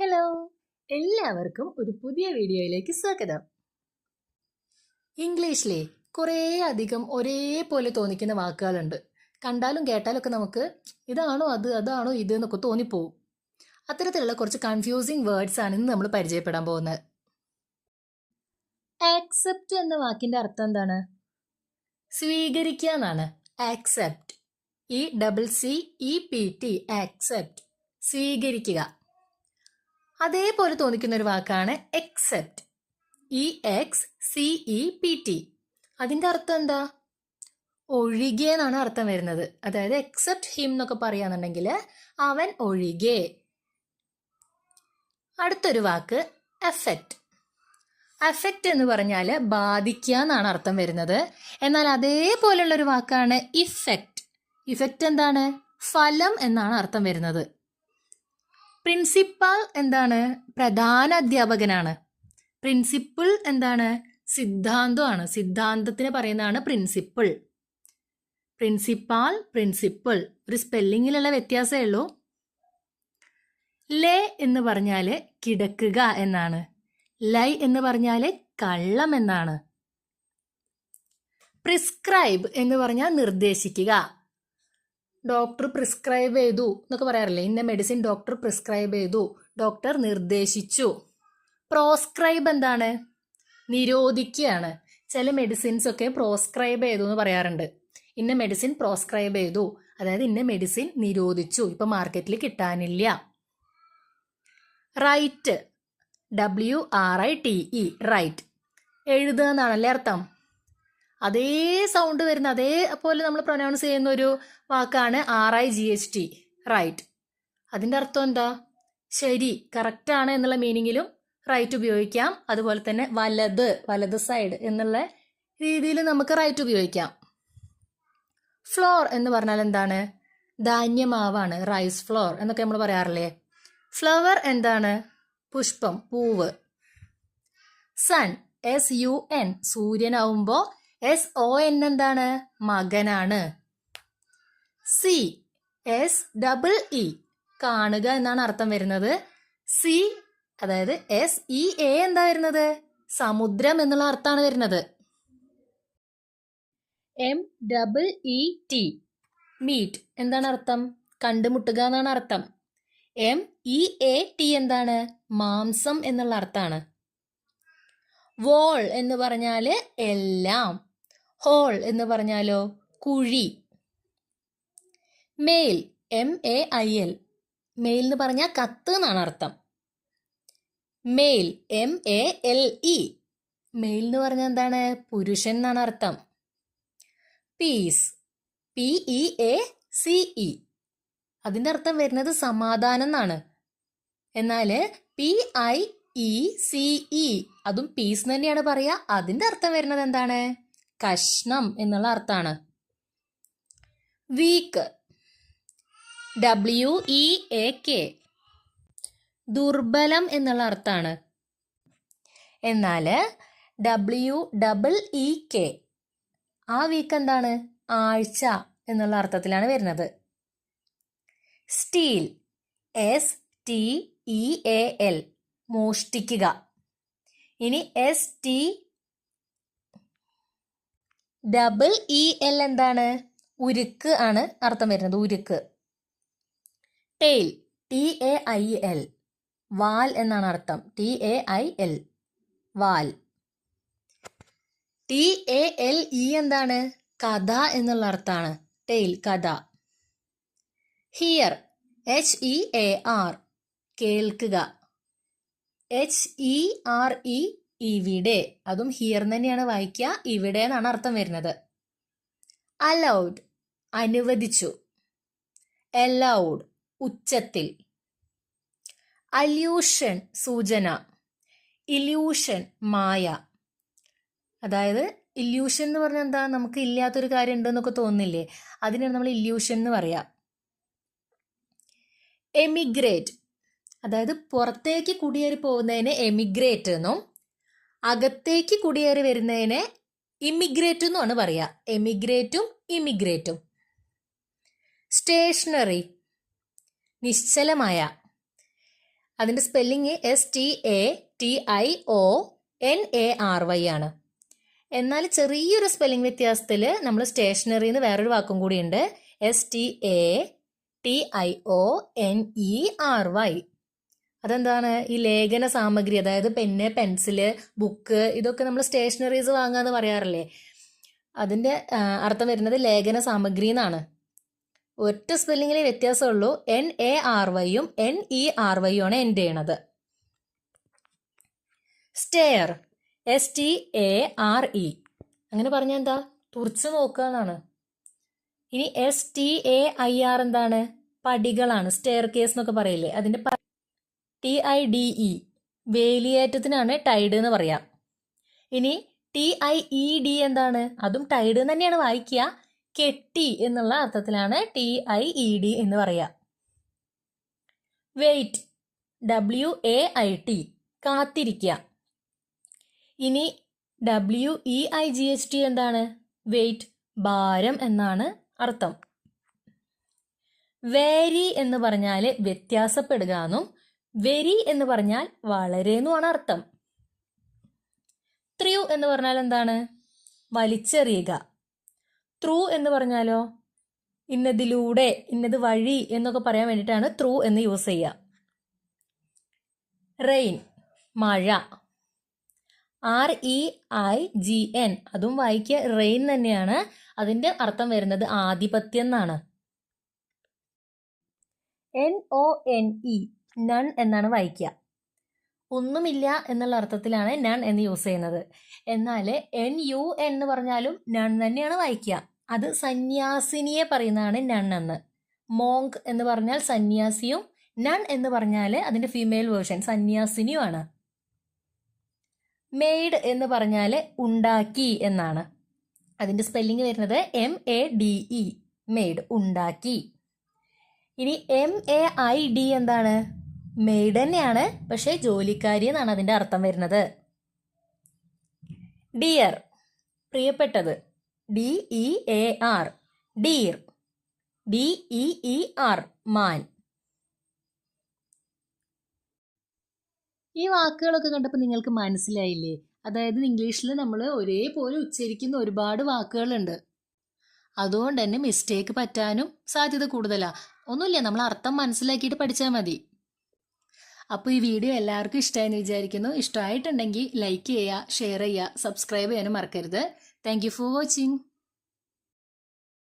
Hello, എല്ലാവർക്കും ഒരു പുതിയ വീഡിയോയിലേക്ക് സ്വാഗതം. ഇംഗ്ലീഷിലെ കുറേ അധികം ഒരേപോലെ തോന്നിക്കുന്ന വാക്കുകളുണ്ട്. കണ്ടാലും കേട്ടാലും ഒക്കെ നമുക്ക് ഇതാണോ അതാണോ ഇത് എന്നൊക്കെ തോന്നിപ്പോവും. അത്തരത്തിലുള്ള കുറച്ച് കൺഫ്യൂസിങ് വേർഡ്സ് ആണ് ഇന്ന് നമ്മൾ പരിചയപ്പെടാൻ പോകുന്നത്. ആക്സെപ്റ്റ് എന്ന വാക്കിന്റെ അർത്ഥം എന്താണ്? സ്വീകരിക്കുക എന്നാണ്. ആക്സെപ്റ്റ്, ECCEPT, ആക്സെപ്റ്റ്, സ്വീകരിക്കുക. അതേപോലെ തോന്നിക്കുന്ന ഒരു വാക്കാണ് എക്സെപ്റ്റ്, EXCEPT. അതിന്റെ അർത്ഥം എന്താ? ഒഴികെ എന്നാണ് അർത്ഥം വരുന്നത്. അതായത് എക്സെപ്റ്റ് ഹിം എന്നൊക്കെ പറയാന്നുണ്ടെങ്കിൽ അവൻ ഒഴികെ. അടുത്തൊരു വാക്ക് എഫക്റ്റ്. എഫക്റ്റ് എന്ന് പറഞ്ഞാൽ ബാധിക്കുക എന്നാണ് അർത്ഥം വരുന്നത്. എന്നാൽ അതേപോലെയുള്ള ഒരു വാക്കാണ് ഇഫക്റ്റ്. ഇഫക്റ്റ് എന്താണ്? ഫലം എന്നാണ് അർത്ഥം വരുന്നത്. പ്രിൻസിപ്പൽ എന്താണ്? പ്രധാന അധ്യാപകനാണ്. പ്രിൻസിപ്പിൾ എന്താണ്? സിദ്ധാന്തമാണ്. സിദ്ധാന്തത്തിന് പറയുന്നതാണ് പ്രിൻസിപ്പിൾ. പ്രിൻസിപ്പാൾ, പ്രിൻസിപ്പിൾ, ഒരു സ്പെല്ലിങ്ങിലുള്ള വ്യത്യാസമേ ഉള്ളൂ. ലേ എന്ന് പറഞ്ഞാല് കിടക്കുക എന്നാണ്. ലൈ എന്ന് പറഞ്ഞാല് കള്ളം എന്നാണ്. പ്രിസ്ക്രൈബ് എന്ന് പറഞ്ഞാൽ നിർദ്ദേശിക്കുക. ഡോക്ടർ പ്രിസ്ക്രൈബ് ചെയ്തു എന്നൊക്കെ പറയാറില്ലേ? ഇന്ന മെഡിസിൻ ഡോക്ടർ പ്രിസ്ക്രൈബ് ചെയ്തു, ഡോക്ടർ നിർദ്ദേശിച്ചു. പ്രോസ്ക്രൈബ് എന്താണ്? നിരോധിക്കുകയാണ്. ചില മെഡിസിൻസ് ഒക്കെ പ്രോസ്ക്രൈബ് ചെയ്തു എന്ന് പറയാറുണ്ട്. ഇന്ന മെഡിസിൻ പ്രോസ്ക്രൈബ് ചെയ്തു, അതായത് ഇന്ന മെഡിസിൻ നിരോധിച്ചു, ഇപ്പൊ മാർക്കറ്റിൽ കിട്ടാനില്ല. റൈറ്റ്, WRITE, റൈറ്റ്, എഴുതുക എന്നാണല്ലേ അർത്ഥം. അതേ സൗണ്ട് വരുന്ന, അതേപോലെ നമ്മൾ പ്രൊനൗൺസ് ചെയ്യുന്ന ഒരു വാക്കാണ് RIGHT, റൈറ്റ്. അതിന്റെ അർത്ഥം എന്താ? ശരി, കറക്റ്റ് ആണ് എന്നുള്ള മീനിങ്ങിലും റൈറ്റ് ഉപയോഗിക്കാം. അതുപോലെ തന്നെ വലത് സൈഡ് എന്നുള്ള രീതിയിൽ നമുക്ക് റൈറ്റ് ഉപയോഗിക്കാം. ഫ്ലോർ എന്ന് പറഞ്ഞാൽ എന്താണ്? ധാന്യമാവാണ്. റൈസ് ഫ്ലോർ എന്നൊക്കെ നമ്മൾ പറയാറില്ലേ? ഫ്ലവർ എന്താണ്? പുഷ്പം, പൂവ്. സൺ, SUN, സൂര്യനാവുമ്പോ SON എന്താണ്? മകനാണ്. SEE, കാണുക എന്നാണ് അർത്ഥം വരുന്നത്. സി, അതായത് SEA എന്താ വരുന്നത്? സമുദ്രം എന്നുള്ള അർത്ഥമാണ് വരുന്നത്. MEET, മീറ്റ് എന്താണ് അർത്ഥം? കണ്ടുമുട്ടുക എന്നാണ് അർത്ഥം. MEAT എന്താണ്? മാംസം എന്നുള്ള അർത്ഥമാണ്. വോൾ എന്ന് പറഞ്ഞാല് എല്ലാം. ഹോൾ എന്ന് പറഞ്ഞാലോ കുഴി. മെയിൽ, MAIL, മെയിൽ എന്ന് പറഞ്ഞാൽ കത്ത് എന്നാണ് അർത്ഥം. മെയിൽ, MALE, മെയിൽ എന്ന് പറഞ്ഞാൽ എന്താണ്? പുരുഷൻ എന്നാണ് അർത്ഥം. പീസ്, PEACE, അതിന്റെ അർത്ഥം വരുന്നത് സമാധാനം എന്നാണ്. എന്നാല് PIECE, അതും പീസ് തന്നെയാണ് പറയാ. അതിന്റെ അർത്ഥം വരുന്നത് എന്താണ്? കഷ്ണം എന്നുള്ള അർത്ഥമാണ്. വീക്ക്, WEAK, ദുർബലം എന്നുള്ള അർത്ഥമാണ്. എന്നാല് WEEK, ആ വീക്ക് എന്താണ്? ആഴ്ച എന്നുള്ള അർത്ഥത്തിലാണ് വരുന്നത്. Steel, STEAL, മോഷ്ടിക്കുക. ഇനി STEEL എന്താണ്? ഉരുക്ക് ആണ് അർത്ഥം വരുന്നത്. ഉരുക്ക്. ടെയിൽ, TAIL, വാൽ എന്നാണ് അർത്ഥം. TAIL, വാൽ. TALE എന്താണ്? കഥ എന്നുള്ള അർത്ഥമാണ്. ടെയിൽ, കഥ. ഹിയർ, HEAR, കേൾക്കുക. HERE, ഇവിടെ, അതും ഹിയർ തന്നെയാണ് വായിക്കുക. ഇവിടെ എന്നാണ് അർത്ഥം വരുന്നത്. അലൗഡ്, അനുവദിച്ചു. അലൗഡ്, ഉച്ചത്തിൽ. അല്യൂഷൻ, സൂചന. ഇല്യൂഷൻ, മായ. അതായത് ഇല്യൂഷൻ എന്ന് പറഞ്ഞാൽ എന്താ? നമുക്ക് ഇല്ലാത്തൊരു കാര്യം ഉണ്ടെന്നൊക്കെ തോന്നില്ലേ? അതിനാണ് നമ്മൾ ഇല്യൂഷൻ എന്ന് പറയാ. എമിഗ്രേറ്റ്, അതായത് പുറത്തേക്ക് കുടിയേറി പോകുന്നതിന് എമിഗ്രേറ്റ് എന്നും അകത്തേക്ക് കുടിയേറി വരുന്നതിന് ഇമിഗ്രേറ്റ് എന്നുമാണ് പറയാ. എമിഗ്രേറ്റും ഇമിഗ്രേറ്റും. സ്റ്റേഷനറി, നിശ്ചലമായ. അതിൻ്റെ സ്പെല്ലിങ് STATIONARY ആണ്. എന്നാൽ ചെറിയൊരു സ്പെല്ലിംഗ് വ്യത്യാസത്തിൽ നമ്മൾ സ്റ്റേഷനറി എന്ന് വേറൊരു വാക്കും കൂടിയുണ്ട്, STATIONERY. അതെന്താണ്? ഈ ലേഖന സാമഗ്രി, അതായത് പെന്ന്, പെൻസില്, ബുക്ക്, ഇതൊക്കെ നമ്മൾ സ്റ്റേഷനറീസ് വാങ്ങാന്ന് പറയാറില്ലേ, അതിൻ്റെ അർത്ഥം വരുന്നത് ലേഖന സാമഗ്രി എന്നാണ്. ഒറ്റ സ്പെല്ലിങ്ങിലെ വ്യത്യാസമുള്ളൂ, NARYയും NERYയും ആണ് എൻഡ് ചെയ്യണത്. Stair, STARE. അങ്ങനെ പറഞ്ഞാൽ എന്താ? തുറച്ചു നോക്കുക എന്നാണ്. ഇനി STAIR എന്താണ്? പടികളാണ്, സ്റ്റെയർ കേസ് എന്നൊക്കെ പറയില്ലേ, അതിൻ്റെ TIDE, വേലിയേറ്റത്തിനാണ് ടൈഡ് എന്ന് പറയാം. ഇനി TIED എന്താണ്? അതും ടൈഡ് തന്നെയാണ് വായിക്കുക, കെട്ടി എന്നുള്ള അർത്ഥത്തിലാണ് TIED എന്ന് പറയാ. വെയിറ്റ്, WAIT, കാത്തിരിക്കുക. ഇനി WEIGHT എന്താണ്? വെയിറ്റ്, ഭാരം എന്നാണ് അർത്ഥം. വേരി എന്ന് പറഞ്ഞാൽ വ്യത്യാസപ്പെടുക എന്നും വെരി എന്ന് പറഞ്ഞാൽ വളരെ എന്നുമാണ് അർത്ഥം. ത്രൂ എന്ന് പറഞ്ഞാൽ എന്താണ്? വലിച്ചെറിയുക. ത്രൂ എന്ന് പറഞ്ഞാലോ ഇന്നതിലൂടെ, ഇന്നത് വഴി എന്നൊക്കെ പറയാൻ വേണ്ടിയിട്ടാണ് ത്രൂ എന്ന് യൂസ് ചെയ്യുക. റെയിൻ, മഴ. REIGN, അതും വായിക്കുക റെയിൻ തന്നെയാണ്. അതിൻ്റെ അർത്ഥം വരുന്നത് ആധിപത്യം എന്നാണ്. NONE, നൺ എന്നാണ് വായിക്കുക. ഒന്നുമില്ല എന്നുള്ള അർത്ഥത്തിലാണ് നൺ എന്ന് യൂസ് ചെയ്യുന്നത്. എന്നാൽ NUN എന്ന് പറഞ്ഞാലും നൺ തന്നെയാണ് വായിക്കുക. അത് സന്യാസിനിയെ പറയുന്നതാണ് നൺ എന്ന്. മോങ്ക് എന്ന് പറഞ്ഞാൽ സന്യാസിയും, നൺ എന്ന് പറഞ്ഞാൽ അതിൻ്റെ ഫീമെയിൽ വേർഷൻ സന്യാസിനിയുമാണ്. മെയ്ഡ് എന്ന് പറഞ്ഞാൽ ഉണ്ടാക്കി എന്നാണ്. അതിൻ്റെ സ്പെല്ലിംഗ് വരുന്നത് MADE, മെയ്ഡ്, ഉണ്ടാക്കി. ഇനി MAID എന്താണ്? മെയ്ഡ് തന്നെയാണ്, പക്ഷേ ജോലിക്കാരി എന്നാണ് അതിൻ്റെ അർത്ഥം വരുന്നത്. ഡിയർ, പ്രിയപ്പെട്ടത്, DEAR, ഡീർ. DEER, മാൻ. ഈ വാക്കുകളൊക്കെ കണ്ടപ്പോൾ നിങ്ങൾക്ക് മനസ്സിലായില്ലേ? അതായത് ഇംഗ്ലീഷിൽ നമ്മൾ ഒരേപോലെ ഉച്ചരിക്കുന്ന ഒരുപാട് വാക്കുകളുണ്ട്. അതുകൊണ്ട് തന്നെ മിസ്റ്റേക്ക് പറ്റാനും സാധ്യത കൂടുതലാണ്. ഒന്നുമില്ല, നമ്മൾ അർത്ഥം മനസ്സിലാക്കിയിട്ട് പഠിച്ചാൽ മതി. അപ്പോൾ ഈ വീഡിയോ എല്ലാവർക്കും ഇഷ്ടമായെന്ന് വിചാരിക്കുന്നു. ഇഷ്ടമായിട്ടുണ്ടെങ്കിൽ ലൈക്ക് ചെയ്യുക, ഷെയർ ചെയ്യുക, സബ്സ്ക്രൈബ് ചെയ്യാനും മറക്കരുത്. Thank you for watching.